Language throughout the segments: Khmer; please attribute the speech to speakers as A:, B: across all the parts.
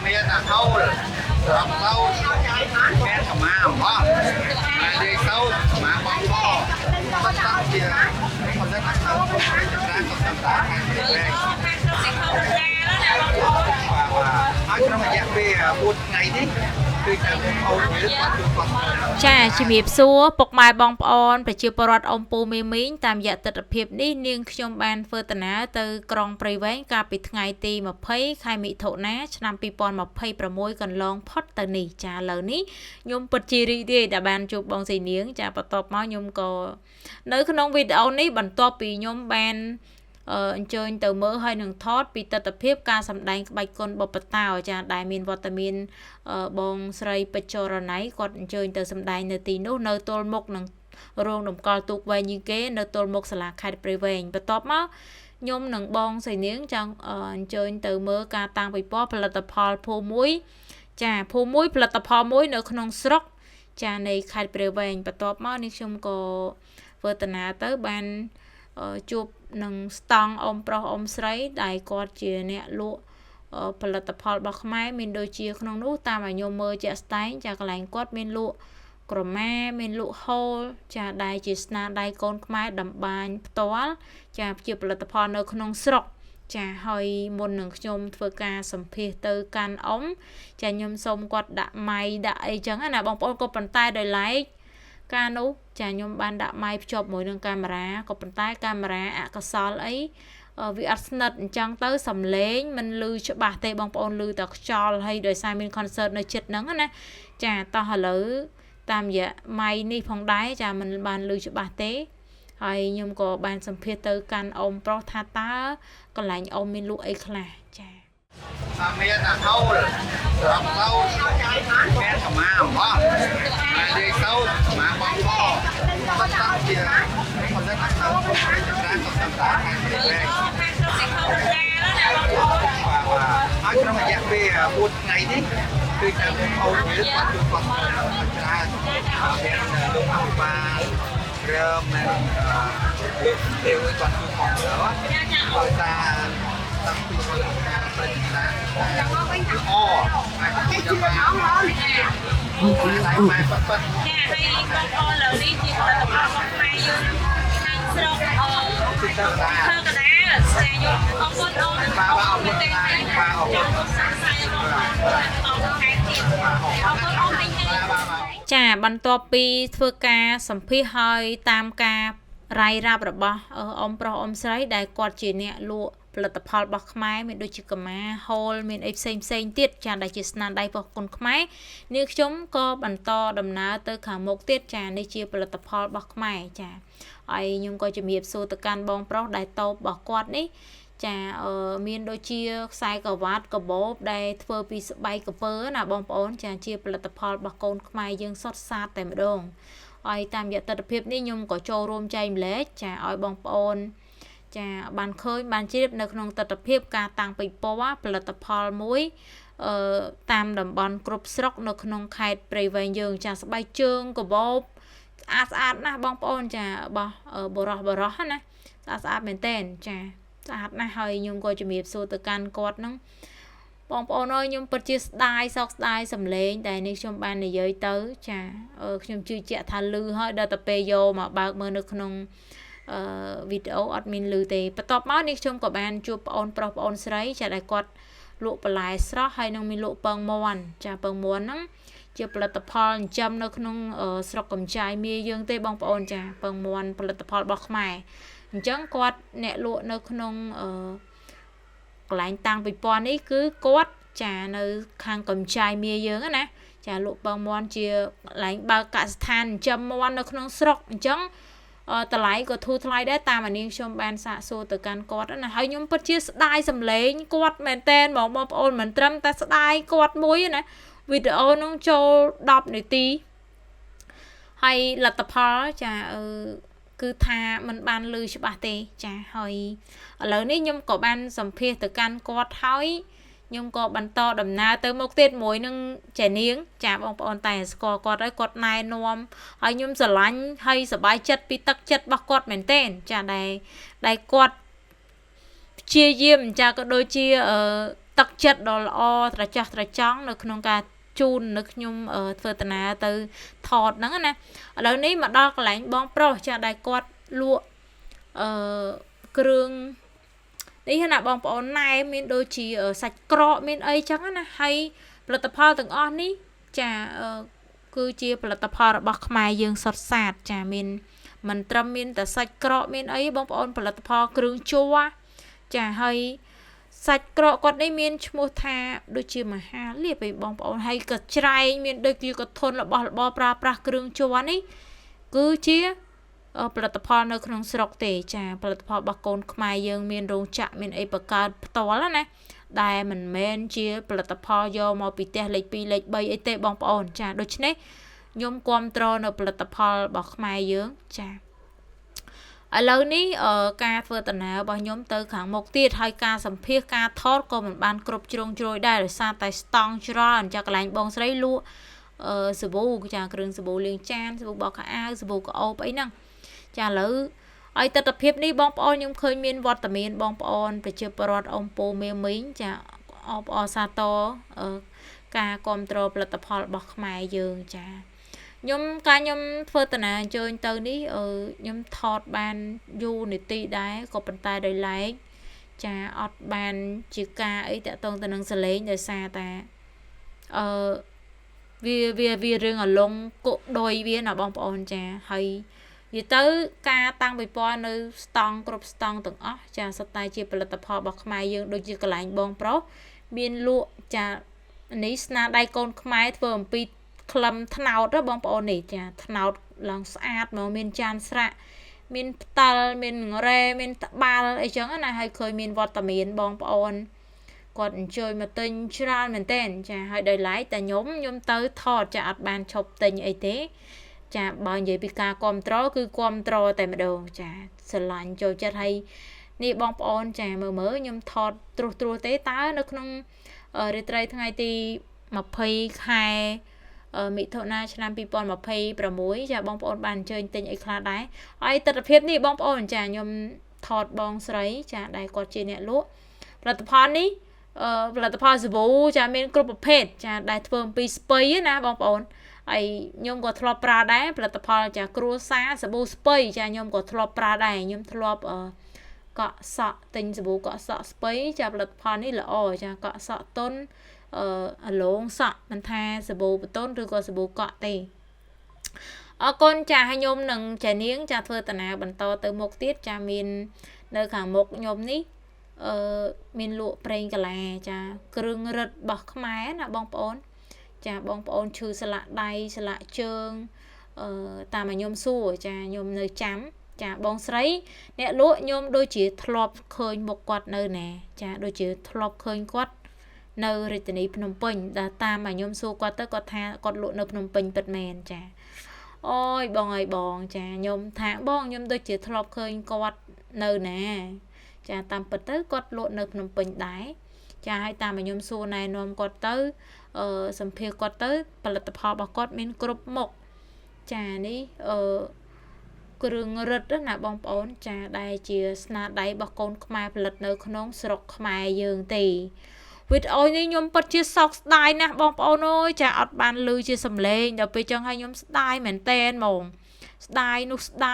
A: មានអាហូលត្រង់ទៅមានកម្មាអំបោះហើយលេខទៅកម្មាបងបគាត់តាំងជាគាត់ថាទៅចម្រើនគាត់តាំងតាមខាងនេះវិញហើយក្នុងរយៈពេល4ថ្ងៃនេះគឺតែបងប្អូនយើងគាត់ជួយគាត់
B: ចាជំរាបសួរពុកម៉ែបងប្អូនប្រជាពលរដ្ឋអ៊ំពូមីមីងតាមរយៈទស្សនវិជ្ជានេះនាងខ្ញុំបានធ្វើដំណើរទៅក្រុងព្រៃវែងកាលពីថ្ងៃទី20ខែមិថុនាឆ្នាំ2026កន្លងផុតទៅនេះចាឥឡូវនេះខ្ញុំពិតជារីករាយដែលបានជួបបងស្រីនាងចាបន្ទាប់មកខ្ញុំក៏នៅក្នុងវីដេអូនេះបន្ទាប់ពីខ្ញុំបានអញ្ជើញទៅមើលហើយនឹងថតពីទស្សនវិជ្ជាការសម្ដែងក្បាច់គុនបុព្វតាចាដែលមានវត្តមានបងស្រីពេជ្រចរណៃគាត់អញ្ជើញទៅសម្ដែងនៅទីនោះនៅទល់មុខនឹងរោងតម្កល់ទូកវែងជាងគេនៅទល់មុខសាលាខេត្តព្រៃវែងបន្ទាប់មកខ្ញុំនិងបងស្រីនាងចង់អញ្ជើញទៅមើលការតាំងពិព័រណ៍ផលិតផលភូមិមួយចាភូមិមួយផលិតផលមួយនៅក្នុងស្រុកចានៃខេត្តព្រៃវែងបន្ទាប់មកនេះខ្ញុំក៏ធ្វើដំណើរទៅបានជួបនឹងស្តង់អ៊ំប្រុសអ៊ំស្រីដែលគាត់ជាអ្នកលក់ផលិតផលរបស់ខ្មែរមានដូចជាក្នុងនោះតាមឲ្យខ្ញុំមើលជាក់ស្ដែងចាកន្លែងគាត់មានលក់ក្រមាមានលក់ហូលចាដែលជាស្នាដៃកូនខ្មែរតម្បាញផ្ទាល់ចាជាផលិតផលនៅក្នុងស្រុកចាហើយមុននឹងខ្ញុំធ្វើការសម្ភាសទៅកាន់អ៊ំចាខ្ញុំសូមគាត់ដាក់ម៉ៃដាក់អីចឹងណាបងប្អូនក៏ប៉ុន្តែដោយឡែកការនោះចាខ្ញុំបានដាក់ម៉ៃភ្ជាប់មួយនឹងកាមេរ៉ាក៏ប៉ុន្តែកាមេរ៉ាអកុសលអីវាអត់ស្និទ្ធអញ្ចឹងទៅសំឡេងមិនឮច្បាស់ទេបងប្អូនឮតែខ្យល់ហើយដោយសារមាន concert នៅជិតហ្នឹងណាចាតោះឥឡូវតាមរយៈម៉ៃនេះផងដែរចាមិនបានឮច្បាស់ទេហើយខ្ញុំក៏បានសម្ភាសទៅកាន់អ៊ំប្រុសថាតើកន្លែងអ៊ំមានលក់អីខ្លះចា
A: មានអាហូលត្រង់ទៅមានកម្មាអំបោះហើយលេខទៅកម្មាបងបគាត់តាំងជាគាត់ថាទៅចម្រើនគាត់តាំងតាមខាងនេះវិញហើយក្នុងរយៈពេល4ថ្ងៃនេះគឺតែបងប្អូនយើងគាត់ជួយគាត់ច្រើនមានលោកអភិបាលរើមានទេវគាត់ជួយគាត់ដោយសារតាំងពីគាត់ការប្រតិបត្តិអូហើយចាំមកអូហើយម៉ែប៉ប៉
B: ចាហើយបងប្អូនលើនេះជាផលិតផលរបស់ខ្មែរយើងខាងស្រុកធ្វើកដាលចាខ្ញុំអរគុណអូន
A: បាទអរគុណបាទអរគុណ
B: ចាបន្ទាប់ពីធ្វើការសម្ភាសហើយតាមការរាយរាប់របស់អ៊ំប្រុសអ៊ំស្រីដែលគាត់ជាអ្នកលក់ផលិតផលរបស់ខ្មែរមានដូចជាកម្មាហូលមានអីផ្សេងទៀតចាដែលជាស្នាដៃរបស់គុនខ្មែរនាងខ្ញុំក៏បន្តដំណើរទៅខាងមុខទៀតចានេះជាផលិតផលរបស់ខ្មែរចាហើយខ្ញុំក៏ជំរាបសួរទៅកាន់បងប្រុសដែលតូបរបស់គាត់នេះចាមានដូចជាខ្សែក្រវ៉ាត់កាបូបដែលធ្វើពីស្បែកក្រពើណាបងប្អូនចាជាផលិតផលរបស់កូនខ្មែរយើងសុទ្ធសាធតែម្ដងហើយតាមរយៈទស្សនវិជ្ជានេះខ្ញុំក៏ចូលរួមចែកម្លែកចាឲ្យបងប្អូនចាបានឃើញបានជ្រាបនៅក្នុងទស្សនវិជ្ជាការតាំងពិព័រណ៍ផលិតផលមួយតាមតំបន់គ្រប់ស្រុកនៅក្នុងខេត្តព្រៃវែងយើងចាស្បែកជើងកាបូបស្អាតណាស់បងប្អូនចារបស់បរោះណាស្អាតមែនតែនចាស្អាតណាស់ហើយខ្ញុំក៏ជំរាបសួរទៅកាន់គាត់ហ្នឹងបងប្អូនអើយខ្ញុំពិតជាស្ដាយសោកស្ដាយសម្លេងដែលនេះខ្ញុំបាននិយាយទៅចាខ្ញុំជឿជាក់ថាលឺហើយដល់ទៅពេលយកមកបើកមើលនៅក្នុងវីដេអូអត់មានលឺទេបន្ទាប់មកនេះខ្ញុំក៏បានជួបប្អូនប្រុសប្អូនស្រីចាដែលគាត់លក់បន្លែស្រស់ហើយនឹងមានលក់ពងមាន់ចាពងមាន់ហ្នឹងជាផលិតផលចិញ្ចឹមនៅក្នុងស្រុកកំចាយមាសយើងទេបងប្អូនចាពងមាន់ផលិតផលរបស់ខ្មែរអញ្ចឹងគាត់អ្នកលក់នៅក្នុងកន្លែងតាំងពិព័រណ៍នេះគឺគាត់ចានៅខាងកំចាយមាសយើងណាចាលក់ពងមាន់ជាកន្លែងបើកកសិដ្ឋានចិញ្ចឹមមាន់នៅក្នុងស្រុកអញ្ចឹងតម្លៃក៏ធូរថ្លៃដែរតាមអានាងខ្ញុំបានសាកសួរទៅកាន់គាត់ណាហើយខ្ញុំពិតជាស្ដាយសម្លេងគាត់មែនតែនបងប្អូនមិនត្រឹមតែស្ដាយគាត់មួយណាវីដេអូនោះចូល10នាទីហើយលទ្ធផលចាគឺថាมันបានលឺច្បាស់ទេចាហើយឥឡូវនេះខ្ញុំក៏បានសម្ភាសទៅកាន់គាត់ហើយខ្ញុំក៏បន្តដំណើរទៅមុខទៀតមួយនឹងចានាងចាបងប្អូនតែស្គាល់គាត់ហើយគាត់ណែនាំហើយខ្ញុំស្រឡាញ់ហើយសប្បាយចិត្តពីទឹកចិត្តរបស់គាត់មែនទែនចាដែលគាត់ព្យាយាមចាក៏ដូចជា ទឹកចិត្តដ៏ល្អត្រចះត្រចង់នៅក្នុងការជូននៅខ្ញុំធ្វើតាណាទៅថតហ្នឹងណាឥឡូវនេះមកដល់កន្លែងបងប្រុសចាដែលគាត់លក់គ្រឿងនេះណាបងប្អូនណែមានដូចជាសាច់ក្រកមានអីចឹងណាហើយផលិតផលទាំងអស់នេះចាគឺជាផលិតផលរបស់ខ្មែរយើងសុទ្ធសាធចាមានមិនត្រឹមមានតែសាច់ក្រកមានអីបងប្អូនផលិតផលគ្រឿងជ័រចាហើយសាច់ក្រកគាត់នេះមានឈ្មោះថាដូចជាមហាលាភឯបងប្អូនហើយក៏ច្រែងមានដូចជាក៏ធន់របស់របរប្រើប្រាស់គ្រឿងជ័រនេះគឺជាផលិតផលនៅក្នុងស្រុកទេចាផលិតផលរបស់កូនខ្មែរយើងមានរោងចក្រមានអីបង្កើតផ្ទាល់ណាដែលមិនមែនជាផលិតផលយកមកពីផ្ទះលេខ2លេខ3អីទេបងប្អូនចាដូច្នេះខ្ញុំគ្រប់គ្រងនៅផលិតផលរបស់ខ្មែរយើងចាឥឡូវនេះការធ្វើដំណើររបស់ខ្ញុំទៅខាងមុខទៀតហើយការសម្ភាសការថតក៏មិនបានគ្រប់ជ្រុងជ្រោយដែរដោយសារតែស្តង់ច្រើនចាកន្លែងបងស្រីលក់សាប៊ូចាគ្រឿងសាប៊ូលាងចានសាប៊ូបោកខោអាវសាប៊ូក្អូបអីហ្នឹងចាឥឡូវឲ្យទស្សនវិជ្ជានេះបងប្អូនខ្ញុំឃើញមានវត្តមានបងប្អូនប្រជាពលរដ្ឋអ៊ំពូមេមីងចាអបអរសាទរការគ្រប់គ្រងផលិតផលរបស់ខ្មែរយើងចាខ្ញុំធ្វើតាណាអញ្ជើញទៅនេះខ្ញុំថតបានយូរនាទីដែរក៏ប៉ុន្តែដោយឡែកចាអត់បានជាការអីតាក់ទងទៅនឹងសលេងដោយសារតែវារឿងអលងកុដុយវាណាបងប្អូនចាហើយនិយាយទៅការតាំងពិព័រណ៍នៅស្តង់គ្រប់ស្តង់ទាំងអស់ចាសុទ្ធតែជាផលិតផលរបស់ខ្មែរយើងដូចជាកន្លែងបងប្រុសមានលក់ចានេះស្នាដៃកូនខ្មែរធ្វើអំពីក្លឹមថ្នោតបងប្អូននេះចាថ្នោតឡើងស្អាតមកមានចានស្រាក់មានផ្តិលមានរ៉េមានត្បាល់អីចឹងណាហើយឃើញមានវត្តមានបងប្អូនគាត់អញ្ជើញមកទិញច្រើនមែនតើចាហើយដោយឡែកតែខ្ញុំទៅថតចាអត់បានឈប់ទិញអីទេចាបើនិយាយពីការគ្រប់គ្រងគឺគ្រប់គ្រងតែម្ដងចាស្រឡាញ់ចូលចិត្តហើយនេះបងប្អូនចាមើលខ្ញុំថតត្រួសទេតើនៅក្នុងរាត្រីថ្ងៃទី20ខែមិថុនាឆ្នាំ2026ចាបងប្អូនបានអញ្ជើញទិញអីខ្លះដែរហើយទស្សនវិជ្ជានេះបងប្អូនចាខ្ញុំថតបងស្រីចាដែលគាត់ជាអ្នកលក់ផលិតផលនេះផលិតផលសាប៊ូចាមានគ្រប់ប្រភេទចាដែលធ្វើអំពីស្ពៃណាបងប្អូនហើយខ្ញុំក៏ធ្លាប់ប្រើដែរផលិតផលចាគ្រួសារសាប៊ូស្ពៃចាខ្ញុំក៏ធ្លាប់ប្រើដែរខ្ញុំធ្លាប់កក់សក់ទិញសាប៊ូកក់សក់ស្ពៃចាផលិតផលនេះល្អចាកក់សក់តុនអាឡងសក់មិនថាសាប៊ូបតុនឬក៏សាប៊ូកក់ទេអរគុណចាខ្ញុំនឹងចានាងចាធ្វើតាណាបន្តទៅមុខទៀតចាមាននៅខាងមុខខ្ញុំនេះមានលក់ប្រេងកាឡាចាគ្រឿងរឹតរបស់ខ្មែរណាបងប្អូនចាបងប្អូនឈឺស្លាកដៃស្លាកជើងតាមឲ្យខ្ញុំសួរចាខ្ញុំនៅចាំចាបងស្រីអ្នកលក់ខ្ញុំដូចជាធ្លាប់ឃើញមុខគាត់នៅណាចាដូចជាធ្លាប់ឃើញគាត់នៅរាជធានីភ្នំពេញដែលតាមឲ្យខ្ញុំសួរគាត់ទៅគាត់ថាគាត់លក់នៅភ្នំពេញពិតមែនចាអូយបងអើយបងចាខ្ញុំថាបងខ្ញុំដូចជាធ្លាប់ឃើញគាត់នៅណាចាតាមពិតទៅគាត់លក់នៅភ្នំពេញដែរចាឲ្យតាមឲ្យខ្ញុំសួរណែនាំគាត់ទៅសម្ភារគាត់ទៅផលិតផលរបស់គាត់មានគ្រប់មុខចានេះគ្រឿងរឹតណាបងប្អូនចាដែលជាស្នាដៃរបស់កូនខ្មែរផលិតនៅក្នុងស្រុកខ្មែរយើងទេវីដេអូនេះខ្ញុំពិតជាសោកស្ដាយណាស់បងប្អូនអើយចាអត់បានឮជាសំឡេងដល់ពេលចឹងឲ្យខ្ញុំស្ដាយមែនតែនហ្មងស្ដាយនោះស្ដាយ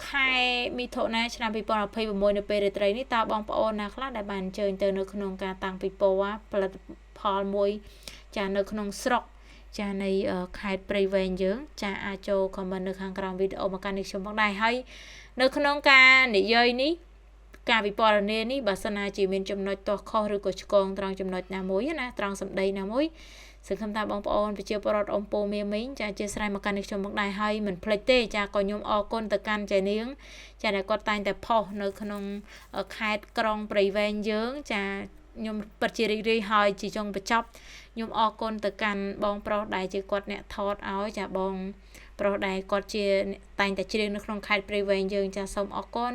B: ខែមិថុនាឆ្នាំ2026នៅពេលរាត្រីនេះតើបងប្អូនណាខ្លះដែលបានអញ្ជើញទៅនៅក្នុងការតាំងពិព័រណ៍ផលិតផលមួយចានៅក្នុងស្រុកចានៃខេត្តព្រៃវែងយើងចាអាចចូល comment នៅខាងក្រោមវីដេអូមកកាន់នេះខ្ញុំផងដែរហើយនៅក្នុងការនិយាយនេះការវិពណ៌នានេះបើសិនណាជាមានចំណុចទាស់ខុសឬក៏ឆ្គងត្រង់ចំណុចណាមួយណាត្រង់សម្ដីណាមួយសង្ឃឹមថាបងប្អូនប្រជាពលរដ្ឋអ៊ំពូមេមីងចាអធិស្ឋានមកកាន់នេះខ្ញុំមកដែរហើយមិនភ្លេចទេចាក៏ខ្ញុំអរគុណទៅកាន់ចានាងចាដែលគាត់តែងតែផុសនៅក្នុងខេត្តក្រុងព្រៃវែងយើងចា ខ្ញុំពិតជារីករាយហើយជាចុងបញ្ចប់ខ្ញុំអរគុណទៅកាន់បងប្រុសដែលជាគាត់អ្នកថតឲ្យចាបងប្រុសដែលគាត់ជាតែងតែច្រៀងនៅក្នុងខេត្តព្រៃវែងយើងចាសូមអរគុណ